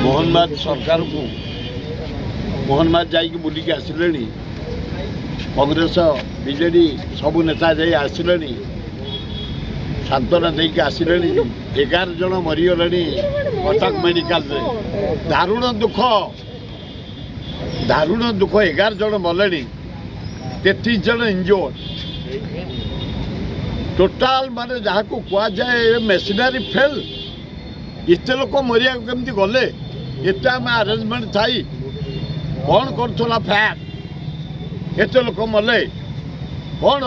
मोहनबाद सरकार को मोहनबाद जाइए बुलिक आसिले कांग्रेस बीजेडी सबू नेता जाई आसिले सांत्वना देके आसिले 11 जन मरीगले कटक मेडिकल दारुण दुख 11 जन मले 33 जन इंजोर्ड टोटाल माने जहाँ को कह जाए मेसिनारी फेल इतने लोक मरिया केमती गले एत आम आरेंजमेंट थी कौन करा फैट एत लोक मले कौन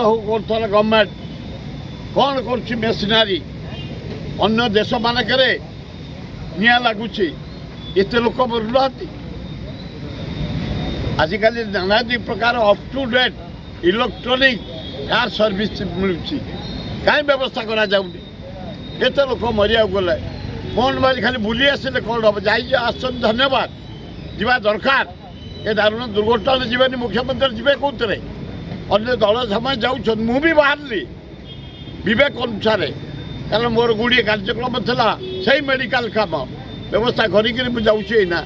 कर गवर्नमेंट कौन कर मेसिनारी अन्य देश मानक निआ लगुच एत लोक मरुना आजिकल नाना प्रकार up to date electronic car service मिलूँ कहीं व्यवस्था करा जाऊनी एत लोक मरिया गले मोहनबाद खाली बुली आसिले कौन हम जाइए आसन धन्यवाद जीवा दरकार ए दारुण दुर्घटना जीवानी मुख्यमंत्री जीवे कौन अन्य दल समय जाऊँ मुझे बाहरी विवेक अनुसार कारण मोर गुड़िए कार्यक्रम था से मेडिकल काम व्यवस्था करी जाऊँना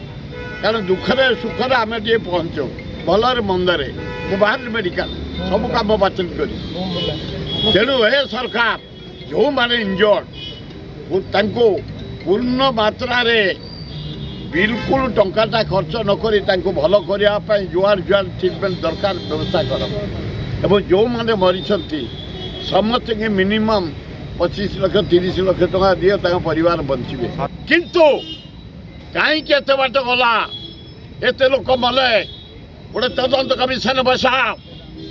कारण दुखरे सुखरे आम टे पहुँचो भलरे मंदरे मु बाहर मेडिकल सब कम बातिल कर तेणु ए सरकार जो मैंने इंजर्ड पूर्ण मात्रा रे बिल्कुल टंकाटा खर्च नक भल करने जुआर जुआर ट्रिटमेंट दरकार व्यवस्था कर जो मैंने मरी समस्त मिनिमम 25 लाख 30 लाख टका दिए परिवार बचे किंतु कहीं बाट गला एत लोक मले गोटे तदंत कमिशन बसा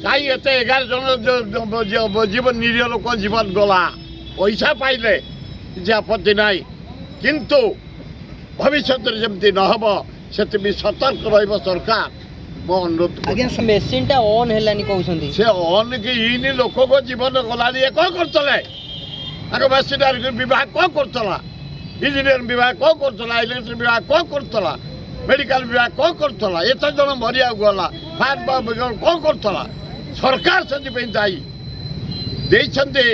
कहीं एत 11 जन जीवन निरीह लोक जीवन गला पैसा पाइले किसी आपत्ति ना किंतु भविष्य जमी नहब से सतर्क रहा सरकार मो अनुरोध मेसीन टा ऑन हेलानी कहउछंती से ऑन के इन लोक को जीवन गलानी कौन करतले आगे मेसिनारी विभाग कौन करतला इंजीनियर विभाग कौन करतला इलेक्ट्रिक विभाग कौन करतला मेडिकल विभाग कौन करतला एत जन मरिया गला फायर कौन करतला सरकार से दायी देइछंती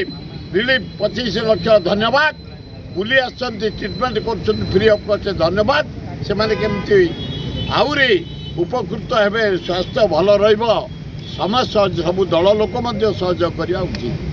रिलीफ 25 लाख धन्यवाद बुली आसछंती ट्रिटमेंट कर फ्री ऑफ कॉस्ट धन्यवाद से माने केमती आउरी उपकृत हेबे स्वास्थ्य भल रहिबो समाज सब दल लोक सहयोग करिया उचित।